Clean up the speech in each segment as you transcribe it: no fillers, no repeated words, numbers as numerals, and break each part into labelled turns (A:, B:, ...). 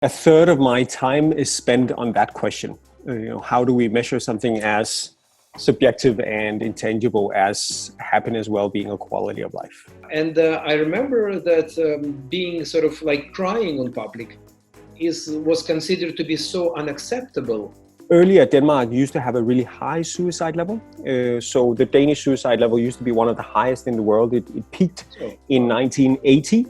A: A third of my time is spent on that question. How do we measure something as subjective and intangible as happiness, well-being, or quality of life?
B: And I remember that being sort of like crying on public was considered to be so unacceptable.
A: Earlier, Denmark used to have a really high suicide level. So the Danish suicide level used to be one of the highest in the world. It peaked in 1980,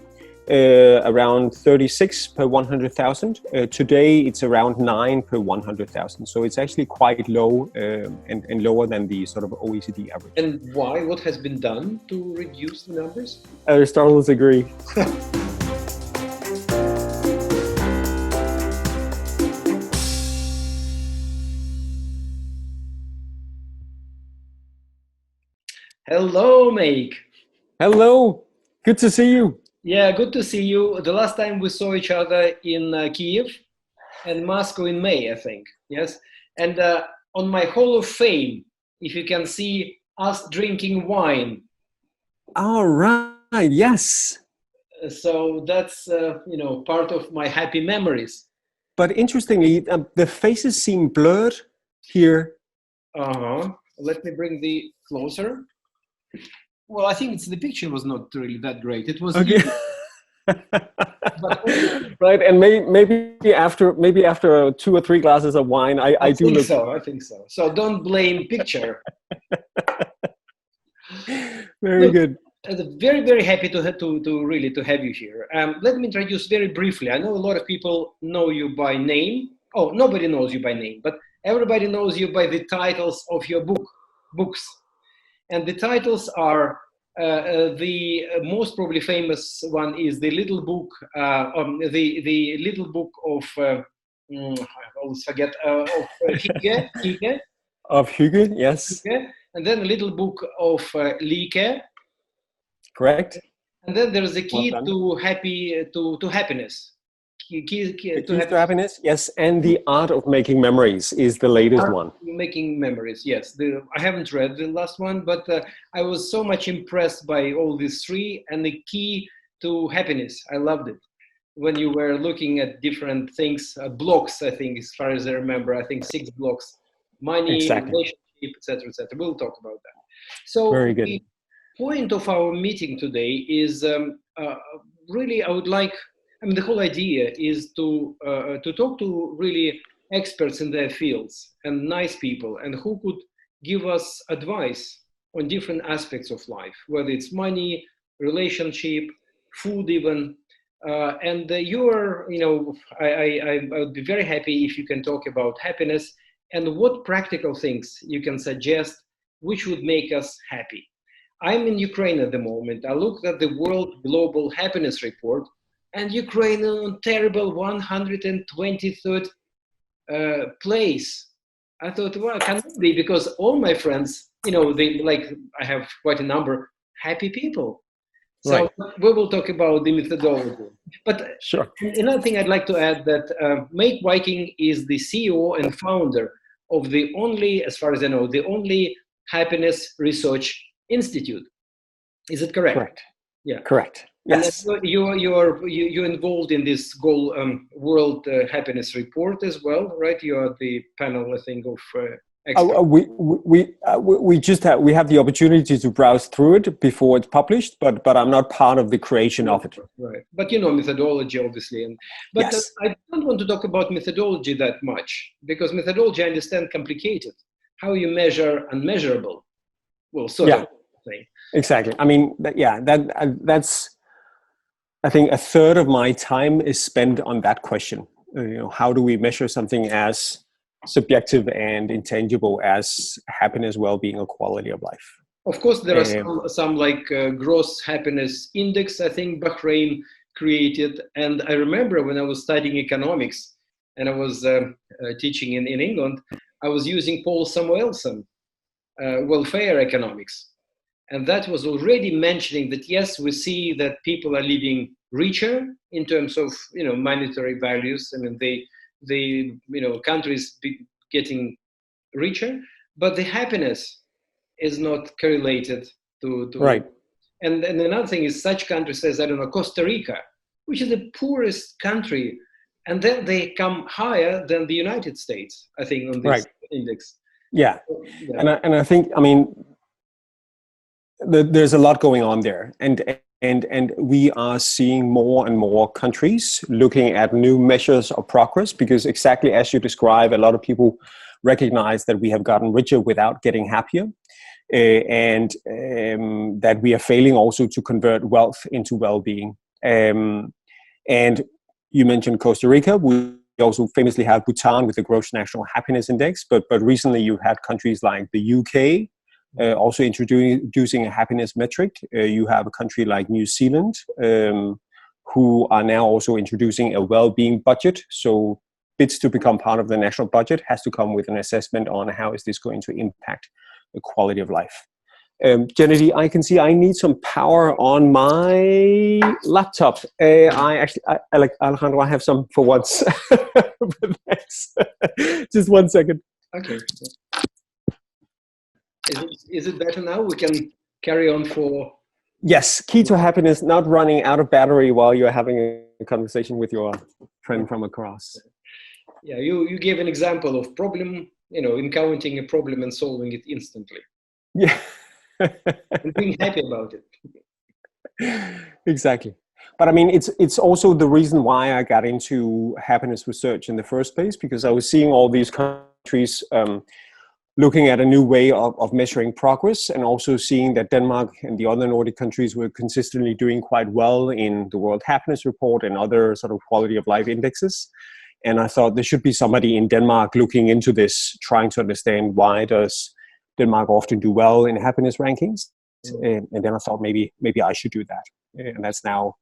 A: around 36 per 100,000. Today, it's around 9 per 100,000. So it's actually quite low and lower than the sort of OECD average.
B: And why? What has been done to reduce the numbers?
A: Aristotle's agree.
B: Hello, Meik.
A: Hello, good to see you.
B: Yeah, good to see you. The last time we saw each other in Kiev and Moscow in May, I think. Yes. And on my Hall of Fame, if you can see us drinking wine.
A: All right, yes.
B: So that's, part of my happy memories.
A: But interestingly, the faces seem blurred here.
B: Let me bring the closer. Well, I think the picture was not really that great. It was
A: okay. Right, and maybe after 2 or 3 glasses of wine, I do look.
B: I think so. So don't blame picture.
A: Very good.
B: Very, very happy to have you here. Let me introduce very briefly. I know a lot of people know you by name. Oh, nobody knows you by name, but everybody knows you by the titles of your books. And the titles are, the most probably famous one is the little book, the little book of, I always forget, of Hygge.
A: Of Hygge, yes.
B: Hygge. And then a little book of Lykke.
A: Correct.
B: And then there's the key to happiness.
A: Keys to happiness, yes, and the art of making memories is the latest one.
B: Making memories, yes. I haven't read the last one, but I was so much impressed by all these three, and the key to happiness. I loved it when you were looking at different things, blocks. I think, as far as I remember, I think 6 blocks: money,
A: exactly.
B: Relationship, etc., etc. We'll talk about that. So
A: very good.
B: The point of our meeting today is really, I would like. The whole idea is to talk to really experts in their fields and nice people, and who could give us advice on different aspects of life, whether it's money, relationship, food, even. And I would be very happy if you can talk about happiness and what practical things you can suggest which would make us happy. I'm in Ukraine at the moment. I looked at the World Global Happiness Report, and Ukraine on terrible 123rd place. I thought, well, it can't be, because all my friends, I have quite a number, happy people. So
A: right.
B: We will talk about the methodology. But
A: sure.
B: Another thing I'd like to add that Meik Wiking is the CEO and founder of the only, as far as I know, the only happiness research institute. Is it correct?
A: Correct.
B: Yeah.
A: Correct. Yes.
B: And you're involved in this World Happiness Report as well, right? You are the panel, I think, of experts.
A: We have the opportunity to browse through it before it's published, but I'm not part of the creation of it.
B: Right, but methodology, obviously, but
A: yes.
B: I don't want to talk about methodology that much, because methodology, I understand, complicated. How you measure unmeasurable? Well, sort of thing.
A: Exactly. That's. I think a third of my time is spent on that question. How do we measure something as subjective and intangible as happiness, well-being, or quality of life?
B: Of course, there are some like gross happiness index, I think Bahrain created. And I remember when I was studying economics and I was teaching in England, I was using Paul Samuelson, welfare economics. And that was already mentioning that, yes, we see that people are living richer in terms of, monetary values. The countries getting richer, but the happiness is not correlated to
A: right.
B: And another thing is such countries as, Costa Rica, which is the poorest country, and then they come higher than the United States, I think, on this
A: Right.
B: index.
A: Yeah.
B: Yeah.
A: And I think, I mean, there's a lot going on there, and we are seeing more and more countries looking at new measures of progress, because exactly as you describe, a lot of people recognize that we have gotten richer without getting happier, and that we are failing also to convert wealth into well-being. And you mentioned Costa Rica. We also famously have Bhutan with the Gross National Happiness Index, but recently you've had countries like the UK also introducing a happiness metric. You have a country like New Zealand, who are now also introducing a well-being budget. So bids to become part of the national budget has to come with an assessment on how is this going to impact the quality of life. Gennady, I can see I need some power on my laptop. Like Alejandro, I have some for once. But thanks. Just 1 second.
B: Okay. Is it better now? We can carry on for...
A: Yes, key to happiness, not running out of battery while you're having a conversation with your friend from across.
B: Yeah, you gave an example of problem, encountering a problem and solving it instantly.
A: Yeah.
B: And being happy about it.
A: Exactly. But I mean, it's also the reason why I got into happiness research in the first place, because I was seeing all these countries looking at a new way of measuring progress, and also seeing that Denmark and the other Nordic countries were consistently doing quite well in the World Happiness Report and other sort of quality of life indexes. And I thought there should be somebody in Denmark looking into this, trying to understand why does Denmark often do well in happiness rankings. And then I thought maybe I should do that. And that's now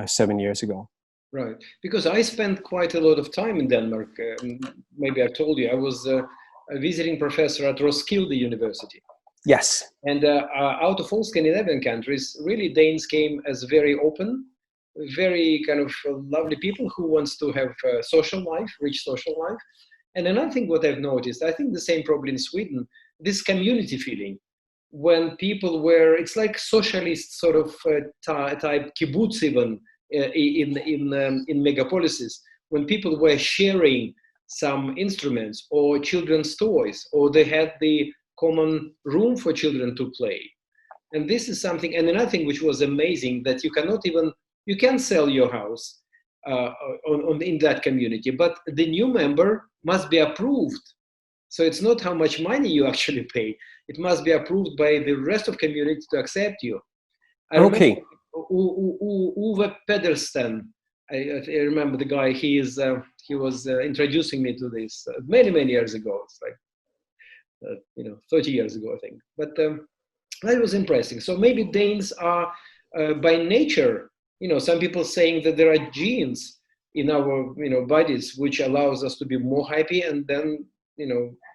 A: 7 years ago.
B: Right. Because I spent quite a lot of time in Denmark. Maybe I told you, I was a visiting professor at Roskilde University.
A: Yes.
B: And out of all Scandinavian countries, really Danes came as very open, very kind of lovely people who wants to have social life, rich social life. And another thing what I've noticed, I think the same problem in Sweden, this community feeling. When people were, it's like socialist sort of type kibbutz even in megapolises, when people were sharing some instruments or children's toys, or they had the common room for children to play. And this is something, and another thing which was amazing, that you can sell your house in that community, but the new member must be approved. So it's not how much money you actually pay. It must be approved by the rest of community to accept you. I remember Uwe Pedersen. I remember the guy. He was introducing me to this many years ago. It's like 30 years ago, I think. But that was impressive. So maybe Danes are by nature. Some people saying that there are genes in our bodies which allows us to be more happy, and then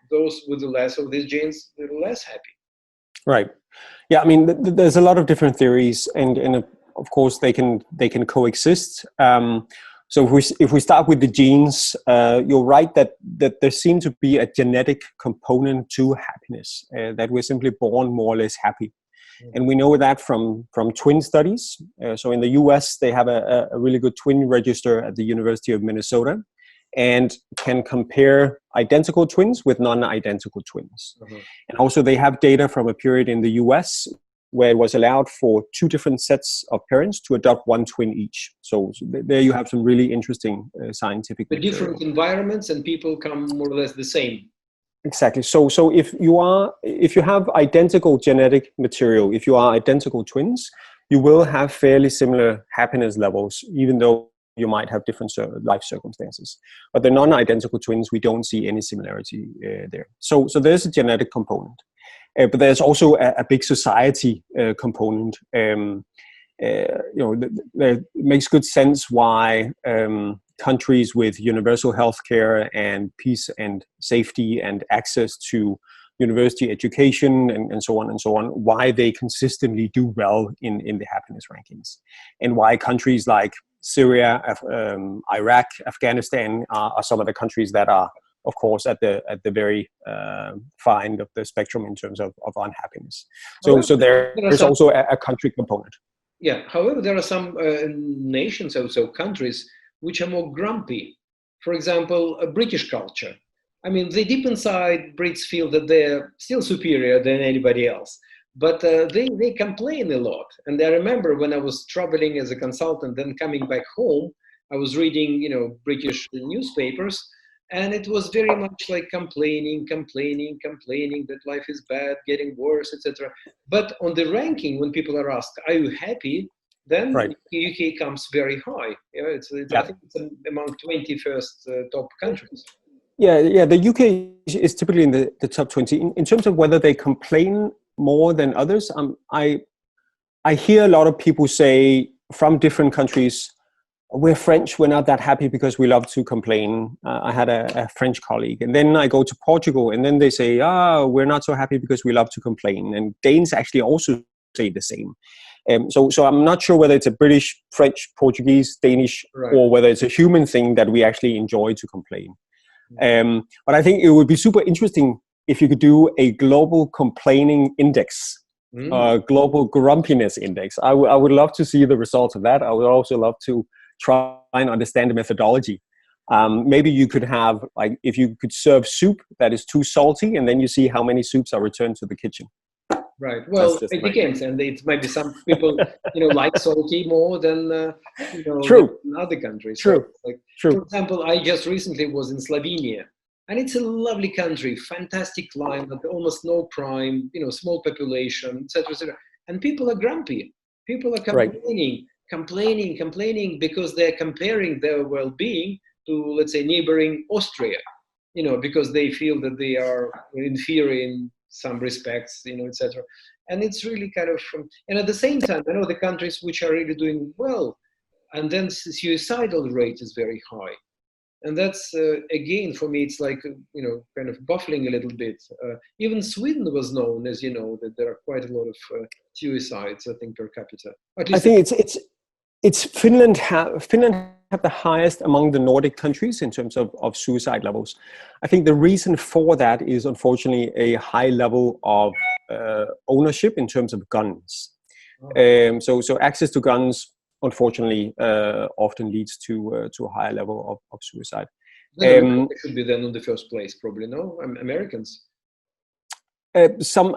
B: those with the less of these genes, they're less happy.
A: Right. Yeah. I mean, there's a lot of different theories, and of course they can coexist. So if we start with the genes, you're right that there seems to be a genetic component to happiness, that we're simply born more or less happy. And we know that from twin studies. So in the US, they have a really good twin register at the University of Minnesota, and can compare identical twins with non-identical twins. And also they have data from a period in the US where it was allowed for 2 different sets of parents to adopt 1 twin each. So there you have some really interesting scientific material.
B: Different environments, and people come more or less the same.
A: Exactly. So if you have identical genetic material, if you are identical twins, you will have fairly similar happiness levels, even though you might have different life circumstances. But the non-identical twins, we don't see any similarity there. So there's a genetic component, but there's also a big society component. It makes good sense why countries with universal healthcare and peace and safety and access to university education and so on, why they consistently do well in the happiness rankings, and why countries like Syria, Iraq, Afghanistan are some of the countries that are, of course, at the very far end of the spectrum in terms of unhappiness. So there is also a country component.
B: Yeah. However, there are some nations, also countries, which are more grumpy. for example, a British culture. I mean, they deep inside, Brits feel that they're still superior than anybody else. But they complain a lot. And I remember when I was traveling as a consultant, then coming back home, I was reading, British newspapers, and it was very much like complaining that life is bad, getting worse, etc. But on the ranking, when people are asked, "Are you happy?" then
A: Right.
B: UK comes very high. I think it's among 21st top countries.
A: Yeah. The UK is typically in the top 20. In terms of whether they complain more than others, I hear a lot of people say from different countries, we're French, we're not that happy because we love to complain. I had a French colleague, and then I go to Portugal, and then they say, we're not so happy because we love to complain. And Danes actually also say the same. So I'm not sure whether it's a British, French, Portuguese, Danish,
B: right,
A: or whether it's a human thing that we actually enjoy to complain. But I think it would be super interesting if you could do a global complaining index, global grumpiness index. I would love to see the results of that. I would also love to try and understand the methodology. Maybe you could have, like, if you could serve soup that is too salty, and then you see how many soups are returned to the kitchen.
B: Right. Well, it depends, and it might be some people, like salty more than
A: True.
B: than other countries.
A: True.
B: So,
A: True.
B: For example, I just recently was in Slovenia, and it's a lovely country, fantastic climate, almost no crime, small population, etc. And people are grumpy. People are complaining because they're comparing their well-being to, let's say, neighboring Austria, because they feel that they are inferior in some respects, etc. And it's really kind of, and at the same time, I know the countries which are really doing well, and then suicidal rate is very high. And that's, again, for me, it's like, kind of baffling a little bit. Even Sweden was known, as you know, that there are quite a lot of suicides, I think, per capita. At least
A: I think it's Finland have the highest among the Nordic countries in terms of suicide levels. I think the reason for that is, unfortunately, a high level of ownership in terms of guns. So access to guns, unfortunately, often leads to a higher level of suicide.
B: It should be then in the first place, probably, no? Americans.
A: Some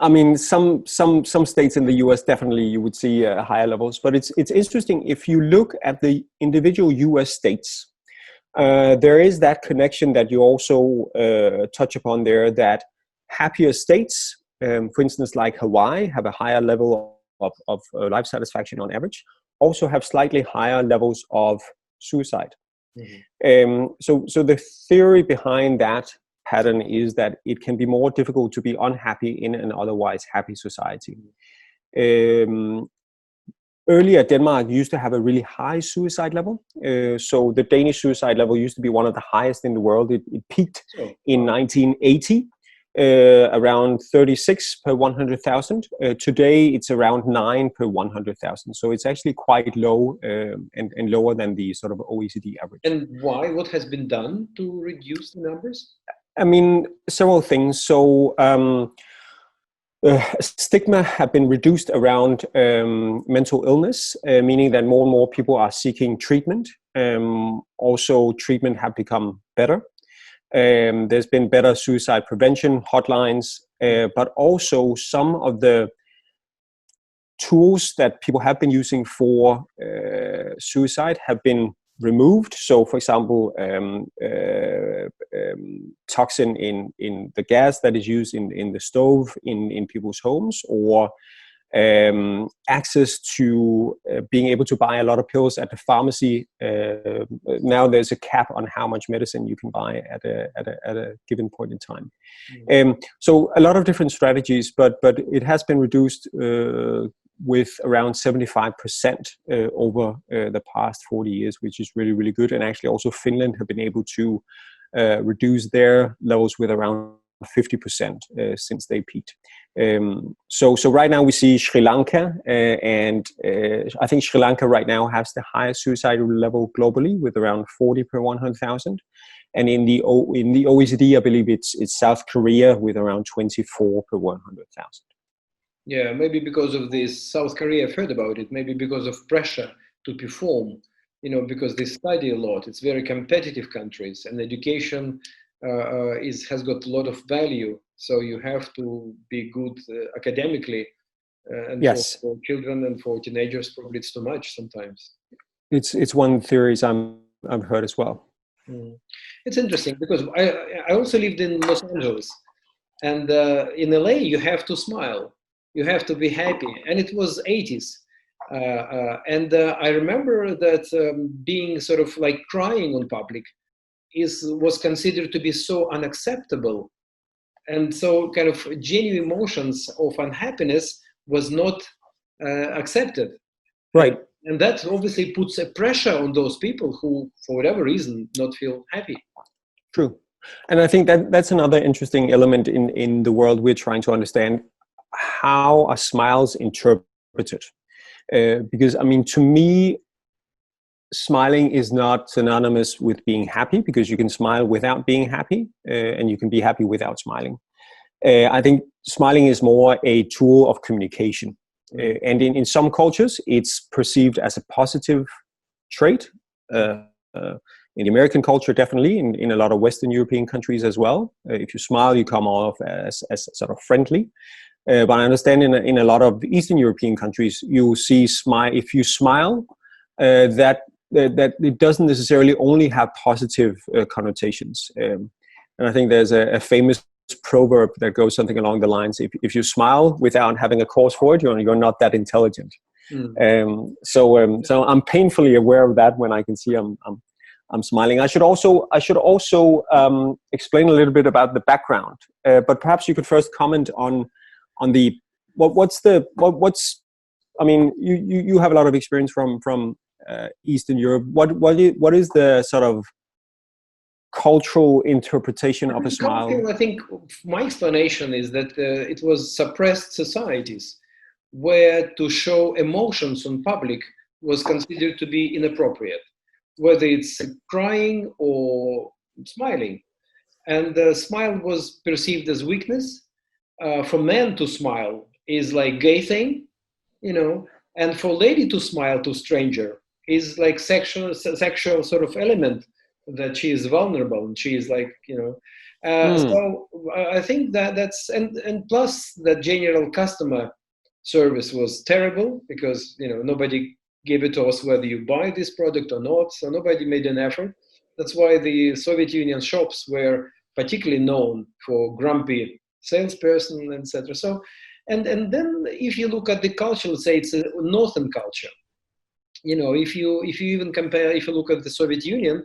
A: states in the US, definitely you would see higher levels, but it's interesting if you look at the individual US states. There is that connection that you also touch upon there, that happier states, for instance, like Hawaii, have a higher level of life satisfaction on average, also have slightly higher levels of suicide. So the theory behind that pattern is that it can be more difficult to be unhappy in an otherwise happy society. Earlier, Denmark used to have a really high suicide level. So the Danish suicide level used to be one of the highest in the world. It peaked in 1980, around 36 per 100,000. Today, it's around 9 per 100,000. So it's actually quite low and lower than the sort of OECD average.
B: And why? What has been done to reduce the numbers?
A: I mean, several things. So stigma have been reduced around mental illness, meaning that more and more people are seeking treatment. Also, treatment have become better. There's been better suicide prevention hotlines, but also some of the tools that people have been using for suicide have been removed. So, for example, toxin in the gas that is used in the stove in people's homes, or access to being able to buy a lot of pills at the pharmacy. Now there's a cap on how much medicine you can buy at a given point in time. So a lot of different strategies, but it has been reduced with around 75% over the past 40 years, which is really, really good. And actually also Finland have been able to reduce their levels with around 50% since they peaked. So right now we see Sri Lanka, and I think Sri Lanka right now has the highest suicide level globally with around 40 per 100,000. And in the OECD, I believe it's South Korea with around 24 per 100,000.
B: Yeah, maybe because of this, South Korea, I've heard about it, maybe because of pressure to perform. because they study a lot. It's very competitive countries, and education has got a lot of value. So you have to be good academically, and
A: Yes.
B: for children and for teenagers, probably it's too much sometimes.
A: It's one of the theories I've heard as well.
B: It's interesting because I also lived in Los Angeles, and in LA you have to smile, you have to be happy, and it was 80s. And I remember that being sort of like crying on public was considered to be so unacceptable, and so kind of genuine emotions of unhappiness was not accepted.
A: Right.
B: And that obviously puts a pressure on those people who, for whatever reason, not feel happy.
A: True. And I think that's another interesting element in the world we're trying to understand. How are smiles interpreted? Because, I mean, to me, smiling is not synonymous with being happy, because you can smile without being happy, and you can be happy without smiling. I think smiling is more a tool of communication. And in some cultures, it's perceived as a positive trait. In the American culture, definitely, in a lot of Western European countries as well. If you smile, you come off as sort of friendly. But I understand in a lot of Eastern European countries, you see if you smile, that it doesn't necessarily only have positive connotations. And I think there's a famous proverb that goes something along the lines: if you smile without having a cause for it, you're not that intelligent. So I'm painfully aware of that when I can see I'm smiling. I should also explain a little bit about the background, but perhaps you could first comment on the what's I mean, you have a lot of experience from Eastern Europe. What is the sort of cultural interpretation of a smile?
B: I think my explanation is that it was suppressed societies where to show emotions on public was considered to be inappropriate, whether it's crying or smiling. And the smile was perceived as weakness. For men to smile is like gay thing, and for lady to smile to stranger is like sexual sort of element, that she is vulnerable and she is like, so I think that's, and plus the general customer service was terrible, because nobody gave it to us whether you buy this product or not, so nobody made an effort. That's why the Soviet Union shops were particularly known for grumpy salesperson, etc. So and then if you look at the culture, let's say it's a northern culture, if you even compare, if you look at the Soviet Union,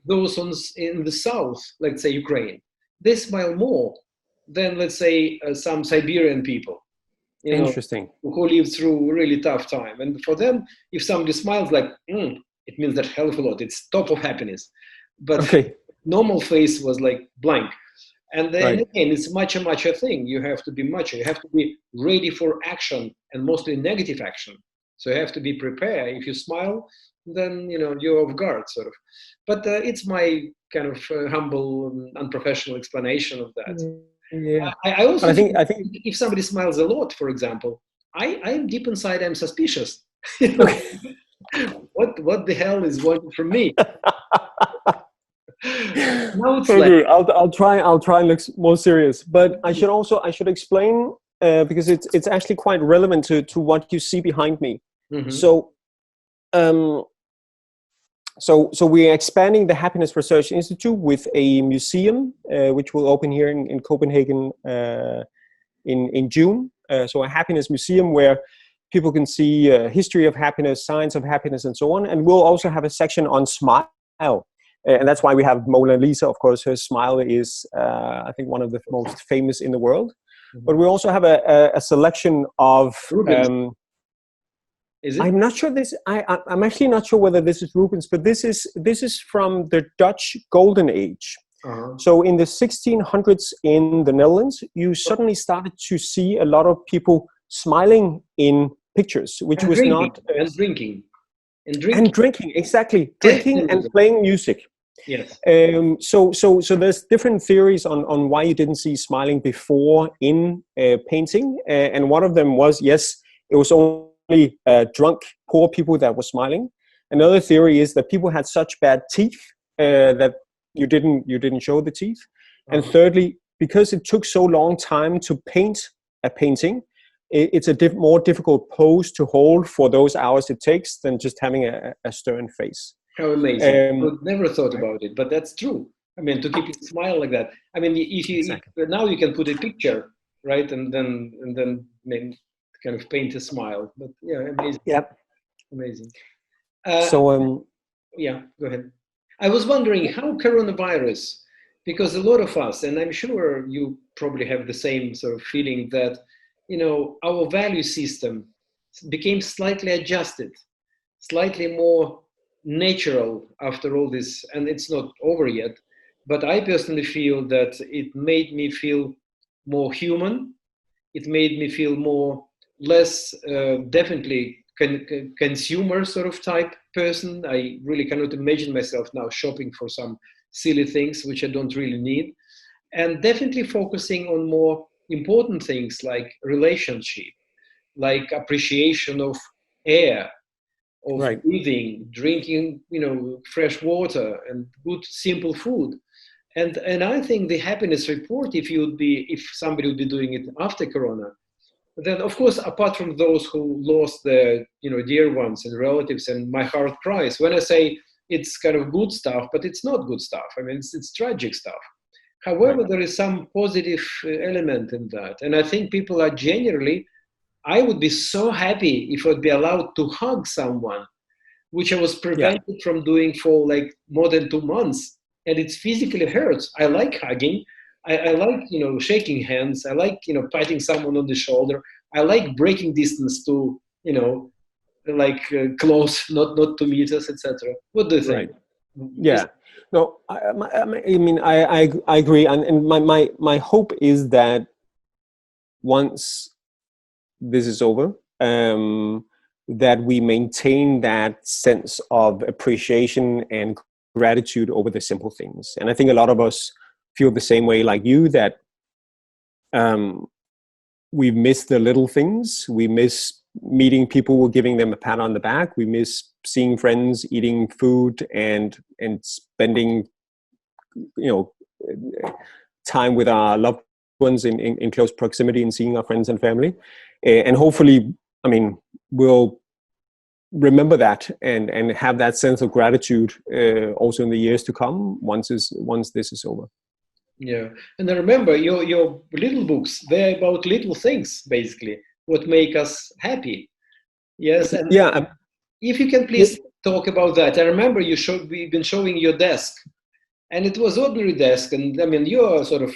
B: those ones in the south, let's say Ukraine, they smile more than, let's say, some Siberian people,
A: Interesting,
B: who live through a really tough time. And for them, if somebody smiles, like, it means that hell of a lot. It's top of happiness. But normal face was like blank. And then again, it's much a thing. You have to be macho. You have to be ready for action, and mostly negative action. So you have to be prepared. If you smile, then you're off guard, sort of. But it's my kind of humble, unprofessional explanation of that.
A: Yeah.
B: I also
A: I think
B: if somebody smiles a lot, for example, I'm deep inside, I'm suspicious. What the hell is wanted from me? Now it's
A: okay, I'll try and look more serious. But I should explain, because it's actually quite relevant to what you see behind me. So we're expanding the Happiness Research Institute with a museum, which will open here in Copenhagen in June. So a happiness museum where people can see history of happiness, science of happiness, and so on. And we'll also have a section on smile. And that's why we have Mona Lisa, of course. Her smile is, I think, one of the most famous in the world. But we also have a selection of...
B: Is it?
A: I'm not sure I'm actually not sure whether this is Rubens, but this is from the Dutch Golden Age. So in the 1600s in the Netherlands, you suddenly started to see a lot of people smiling in pictures, which was not...
B: And drinking.
A: And drinking, exactly. Drinking and playing music.
B: Yes.
A: So there's different theories on why you didn't see smiling before in painting. And one of them was, yes, it was only drunk, poor people that were smiling. Another theory is that people had such bad teeth that you didn't show the teeth. And thirdly, because it took so long time to paint a painting, it's a more difficult pose to hold for those hours it takes than just having a stern face.
B: How amazing. I would never thought about it, but that's true. I mean, to keep it smile like that. I mean, if now you can put a picture, right, and then maybe kind of paint a smile. But yeah, amazing.
A: Yep.
B: Amazing.
A: Yeah,
B: go ahead. I was wondering how coronavirus, because a lot of us, and I'm sure you probably have the same sort of feeling that, you know, our value system became slightly adjusted, slightly more natural after all this, and it's not over yet. But I personally feel that it made me feel more human. It made me feel less definitely consumer sort of type person. I really cannot imagine myself now shopping for some silly things which I don't really need, and definitely focusing on more important things like relationship, like appreciation of air, of breathing, drinking, you know, fresh water and good simple food. And I think the happiness report, if somebody would be doing it after Corona, then of course, apart from those who lost their, you know, dear ones and relatives, and my heart cries when I say it's kind of good stuff, but it's not good stuff. I mean, it's tragic stuff. However, there is some positive element in that. And I think people are generally, I would be so happy if I'd be allowed to hug someone, which I was prevented from doing for like more than 2 months. And it physically hurts. I like hugging. I like, you know, shaking hands. I like, you know, patting someone on the shoulder. I like breaking distance to, you know, like close, not 2 meters, etc. What do you think?
A: Yeah, no, I mean, I agree, and my hope is that once this is over, that we maintain that sense of appreciation and gratitude over the simple things. And I think a lot of us feel the same way like you, that we miss the little things. We miss meeting people, giving them a pat on the back. We miss seeing friends, eating food, and spending, you know, time with our loved ones in close proximity, and seeing our friends and family. And hopefully, I mean, we'll remember that and have that sense of gratitude also in the years to come once this is over.
B: Yeah, and I remember your little books, they're about little things, basically, what make us happy. Yes, and if you can please talk about that. I remember we've been showing your desk, and it was ordinary desk, and I mean, you're a sort of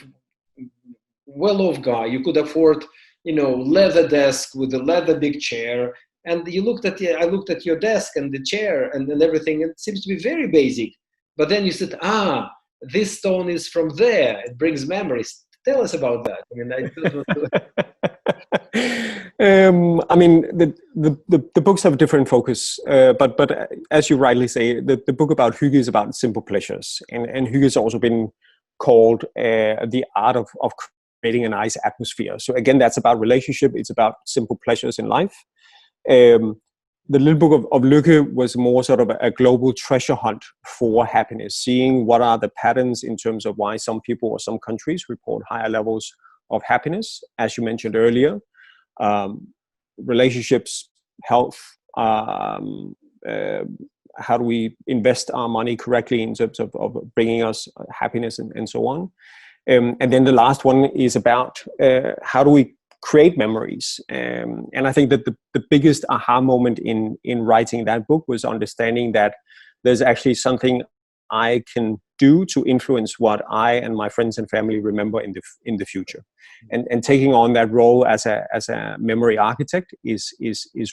B: well-off guy. You could afford, you know, leather desk with a leather big chair, and I looked at your desk and the chair and everything, and it seems to be very basic. But then you said, this stone is from there. It brings memories. Tell us about that. I mean,
A: I mean, the books have a different focus, but as you rightly say, the book about Hygge is about simple pleasures, and Hygge has also been called the art of creating a nice atmosphere. So again, that's about relationship. It's about simple pleasures in life. The little book of Lykke was more sort of a global treasure hunt for happiness, seeing what are the patterns in terms of why some people or some countries report higher levels of happiness, as you mentioned earlier. Relationships, health, how do we invest our money correctly in terms of bringing us happiness and so on. And then the last one is about how do we create memories. And I think that the biggest aha moment in writing that book was understanding that there's actually something I can do to influence what I and my friends and family remember in the future. And taking on that role as a memory architect is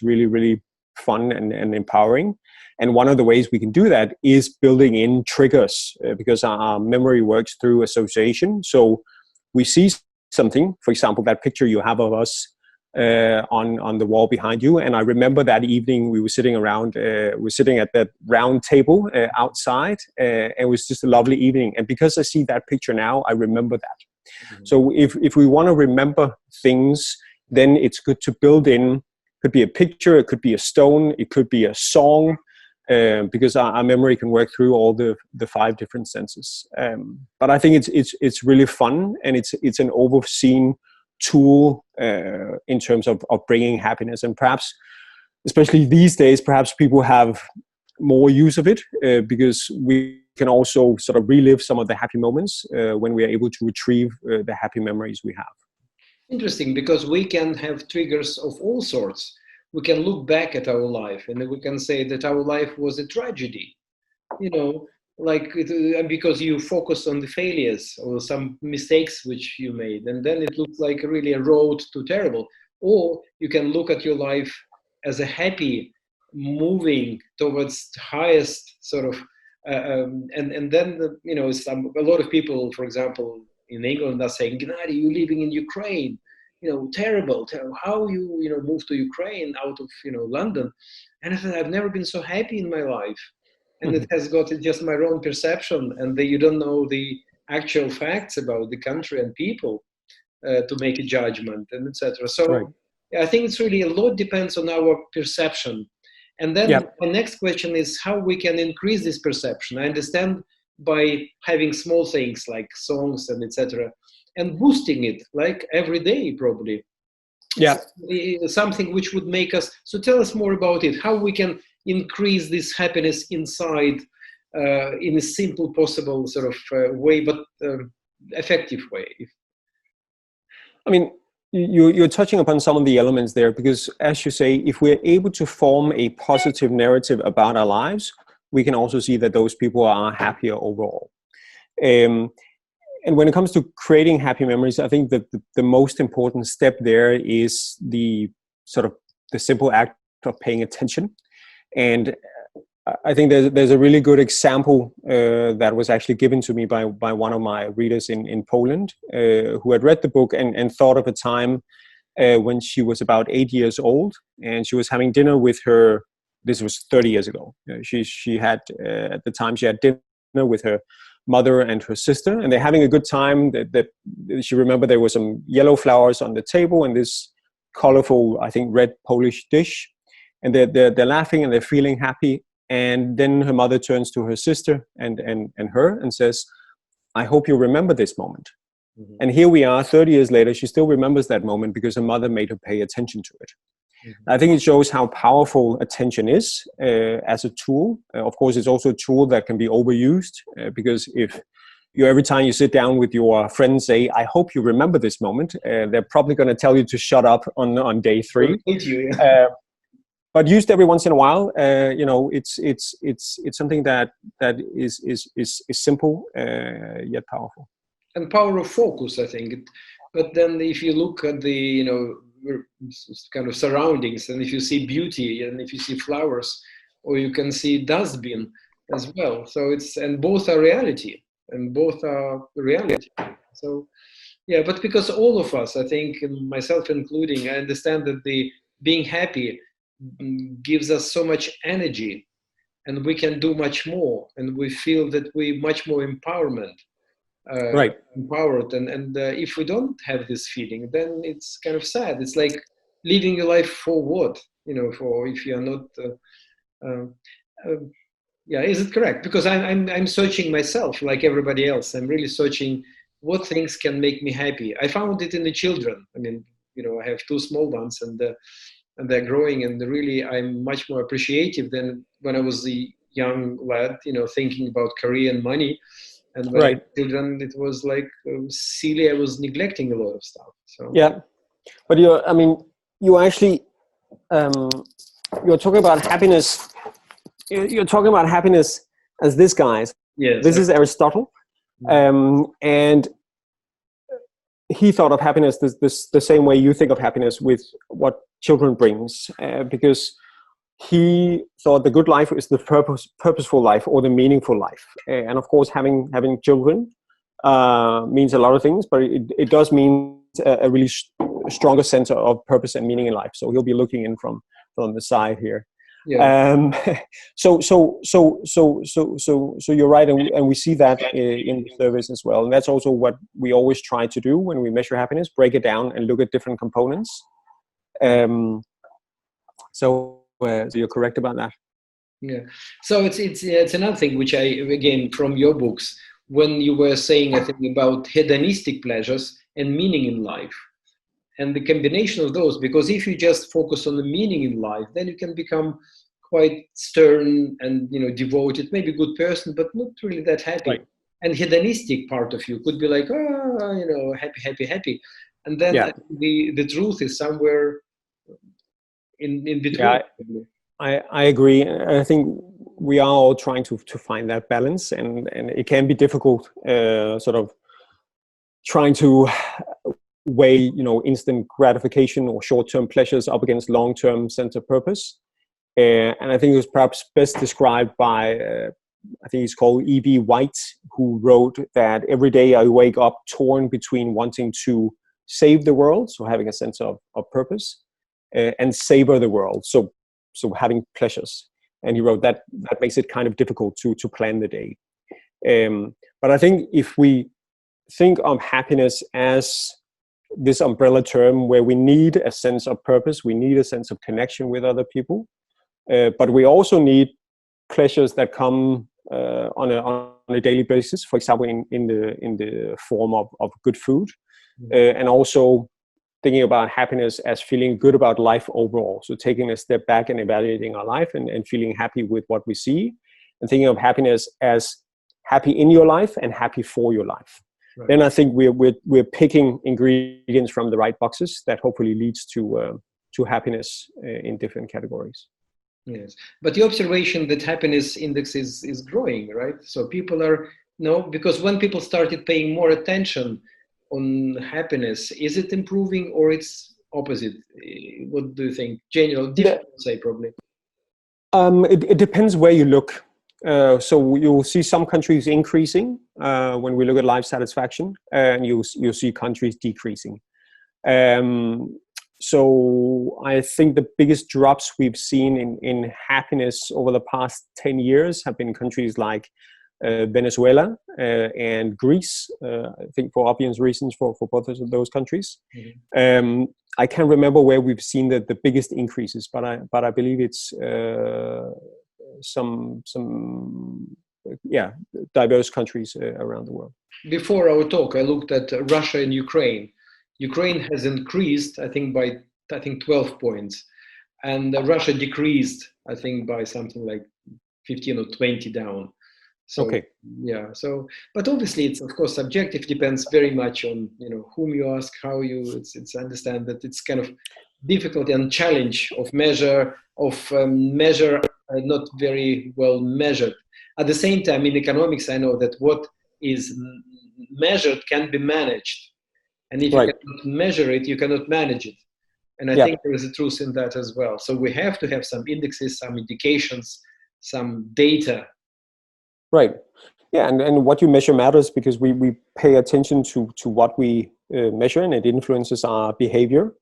A: really, really fun and empowering. And one of the ways we can do that is building in triggers, because our memory works through association. So we see something, for example, that picture you have of us on the wall behind you. And I remember that evening we were sitting around, we're sitting at that round table outside. It was just a lovely evening. And because I see that picture now, I remember that. Mm-hmm. So if we want to remember things, then it's good to build in, could be a picture, it could be a stone, it could be a song, because our memory can work through all the 5 different senses. But I think it's really fun, and it's an overseen tool in terms of bringing happiness. And perhaps, especially these days, perhaps people have more use of it because we can also sort of relive some of the happy moments when we are able to retrieve the happy memories we have.
B: Interesting, because we can have triggers of all sorts. We can look back at our life and we can say that our life was a tragedy, because you focus on the failures or some mistakes which you made, and then it looks like really a road to terrible. Or you can look at your life as a happy, moving towards the highest sort of, and then a lot of people, for example, in England are saying, Gennady, you're living in Ukraine, terrible. How you moved to Ukraine out of London? And I said, I've never been so happy in my life, and it has got just my own perception, and you don't know the actual facts about the country and people to make a judgment, and etc. So right. I think it's really a lot depends on our perception. And then my next question is how we can increase this perception. I understand by having small things like songs and etc. and boosting it like every day probably. Yeah. Something which would make us, so tell us more about it, how we can increase this happiness inside in a simple possible sort of way, but effective way.
A: I mean, you're touching upon some of the elements there, because as you say, if we're able to form a positive narrative about our lives, we can also see that those people are happier overall. And when it comes to creating happy memories, I think that the most important step there is the sort of the simple act of paying attention. And I think there's a really good example that was actually given to me by one of my readers in Poland who had read the book and thought of a time when she was about 8 years old, and she was having dinner with her. This was 30 years ago. She had at the time she had dinner with her mother and her sister, and they're having a good time. That she remembered there were some yellow flowers on the table and this colorful, I think, red Polish dish, and they're laughing and they're feeling happy. And then her mother turns to her sister and her and says, I hope you remember this moment. Mm-hmm. And here we are 30 years later, she still remembers that moment because her mother made her pay attention to it. Mm-hmm. I think it shows how powerful attention is as a tool. Of course, it's also a tool that can be overused because if you every time you sit down with your friends say, I hope you remember this moment, they're probably going to tell you to shut up on day 3. But used every once in a while, it's something that is simple yet powerful.
B: And power of focus, I think. But then, if you look at the kind of surroundings, and if you see beauty, and if you see flowers, or you can see dustbin as well. So and both are reality, and both are reality. So yeah, but because all of us, I think, myself including, I understand that the being happy gives us so much energy, and we can do much more, and we feel that we much more empowered. And if we don't have this feeling, then it's kind of sad. It's like living your life for what? For if you are not. Is it correct? Because I'm searching myself like everybody else. I'm really searching what things can make me happy. I found it in the children. I mean, I have 2 small ones, and they're growing, and really I'm much more appreciative than when I was a young lad, thinking about career and money. And when I was children, it was like silly. I was neglecting a lot of stuff. So
A: yeah, but you actually you're talking about happiness. You're talking about happiness as this, guys.
B: Yes.
A: This is Aristotle, and he thought of happiness the same way you think of happiness with what children brings, because he thought the good life is the purposeful life or the meaningful life. And of course, having children means a lot of things, but it does mean a really stronger sense of purpose and meaning in life. So he'll be looking in from the side here. Yeah. So you're right, and we see that in the surveys as well. And that's also what we always try to do when we measure happiness: break it down and look at different components. So you're correct about that.
B: Yeah. So it's another thing which I, again, from your books, when you were saying, I think, about hedonistic pleasures and meaning in life, and the combination of those, because if you just focus on the meaning in life, then you can become quite stern and, you know, devoted, maybe good person, but not really that happy.
A: Right.
B: And hedonistic part of you could be like, oh, you know, happy, happy, happy. And then
A: Yeah.
B: the truth is somewhere in between.
A: Yeah. I agree. I think we are all trying to find that balance, and it can be difficult, sort of trying to weigh, you know, instant gratification or short-term pleasures up against long-term sense of purpose. And I think it was perhaps best described by, I think he's called E.B. White, who wrote that every day I wake up torn between wanting to save the world, so having a sense of purpose, and savor the world, so having pleasures. And he wrote that makes it kind of difficult to plan the day. But I think if we think of happiness as this umbrella term where we need a sense of purpose, we need a sense of connection with other people, but we also need pleasures that come on a daily basis, for example, in the form of good food, and also thinking about happiness as feeling good about life overall. So taking a step back and evaluating our life and feeling happy with what we see, and thinking of happiness as happy in your life and happy for your life. Right. Then I think we're picking ingredients from the right boxes that hopefully leads to happiness in different categories.
B: Yes, but the observation that happiness index is growing, right? So people are, no, because when people started paying more attention on happiness, is it improving or it's opposite? What do you think? General, different, say probably.
A: It depends where you look. So you'll see some countries increasing when we look at life satisfaction, and you'll see countries decreasing. So I think the biggest drops we've seen in happiness over the past 10 years have been countries like Venezuela and Greece, I think for obvious reasons for both of those countries. Mm-hmm. I can't remember where we've seen the biggest increases, but I believe it's some diverse countries around the world.
B: Before our talk, I looked at Russia and Ukraine. Ukraine has increased, I think, by 12 points, and Russia decreased, I think, by something like 15 or 20 down. So,
A: okay.
B: Yeah. So, but obviously, it's of course subjective. Depends very much on, you know, whom you ask, how you. It's understand that it's kind of difficulty and challenge of measure not very well measured. At the same time, in economics, I know that what is measured can be managed. And if you cannot measure it, you cannot manage it. And I think there is a truth in that as well. So we have to have some indexes, some indications, some data.
A: Right. Yeah, and what you measure matters because we pay attention to what we measure, and it influences our behavior.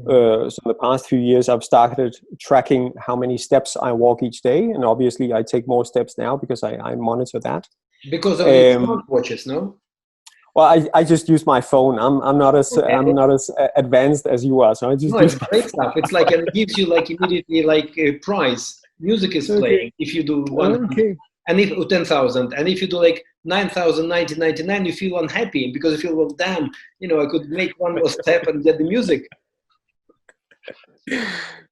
A: So in the past few years, I've started tracking how many steps I walk each day. And obviously, I take more steps now because I monitor that.
B: Because of the smartwatches, no?
A: Well, I just use my phone. I'm not as advanced as you are, so I just
B: it's great stuff. It's like it gives you like immediately like a prize. Music is playing if you do 100, and if 10,000, and if you do like 9,999, you feel unhappy because you feel, well, damn, you know, I could make one more step and get the music.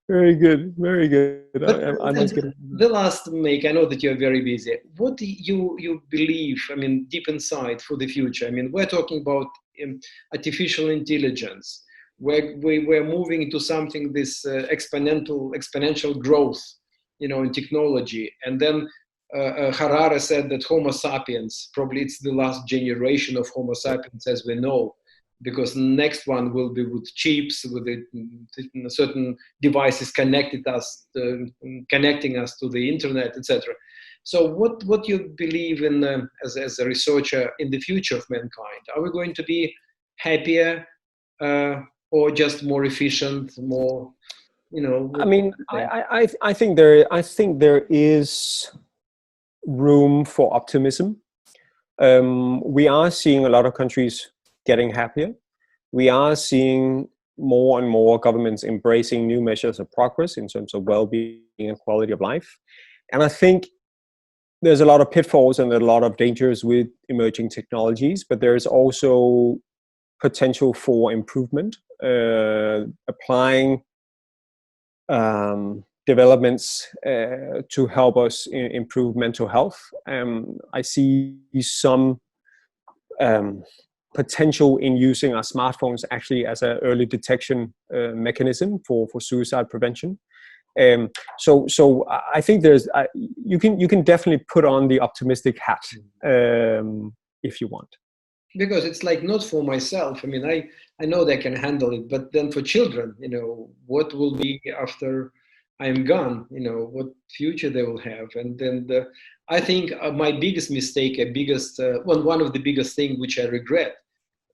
A: Very good, very good.
B: I must get the last, Meik, I know that you're very busy. What do you believe, I mean, deep inside for the future? I mean, we're talking about artificial intelligence, where we're moving into something, this exponential growth, you know, in technology. And then Harari said that Homo sapiens, probably it's the last generation of Homo sapiens as we know, because the next one will be with chips, with certain devices connecting us to the internet, etc. So what you believe in as a researcher in the future of mankind? Are we going to be happier or just more efficient, more, you know?
A: I mean, I think there is room for optimism. We are seeing a lot of countries getting happier. We are seeing more and more governments embracing new measures of progress in terms of well-being and quality of life. And I think there's a lot of pitfalls and a lot of dangers with emerging technologies, but there's also potential for improvement, applying developments to help us improve mental health. I see some potential in using our smartphones actually as an early detection mechanism for suicide prevention. So I think there's you can definitely put on the optimistic hat if you want.
B: Because it's like not for myself. I mean, I know they can handle it, but then for children, what will be after I'm gone? What future they will have. And then I think my biggest mistake, one of the biggest things which I regret,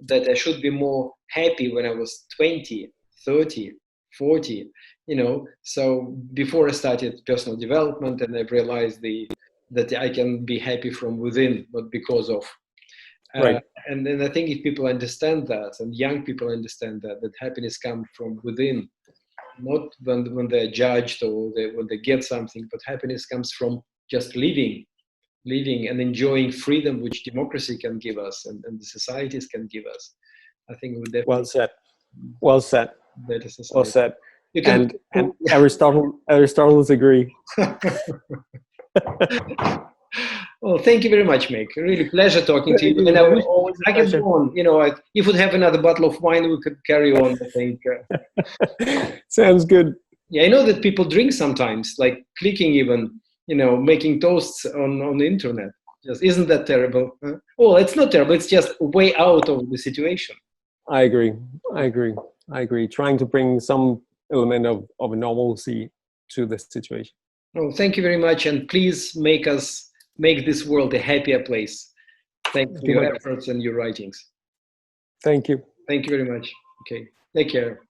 B: that I should be more happy when I was 20, 30, 40, So before I started personal development, and I realized that I can be happy from within, not because of.
A: Right.
B: And then I think if people understand that, and young people understand that happiness comes from within, not when they're judged or when they get something, but happiness comes from just living and enjoying freedom, which democracy can give us and the societies can give us. I think we definitely
A: well said. Well said.
B: Better society.
A: Well said. And Aristotle's agree.
B: Well, thank you very much, Meik. Really pleasure talking to you. And I wish I could go on. If we'd have another bottle of wine, we could carry on, I think.
A: Sounds good.
B: Yeah, I know that people drink sometimes, like clicking even, making toasts on the internet. Isn't that terrible? Huh? Oh, it's not terrible. It's just a way out of the situation.
A: I agree. Trying to bring some element of normalcy to the situation.
B: Oh, thank you very much. And please make this world a happier place. Thank you for your efforts and your writings.
A: Thank you.
B: Thank you very much. Okay. Take care.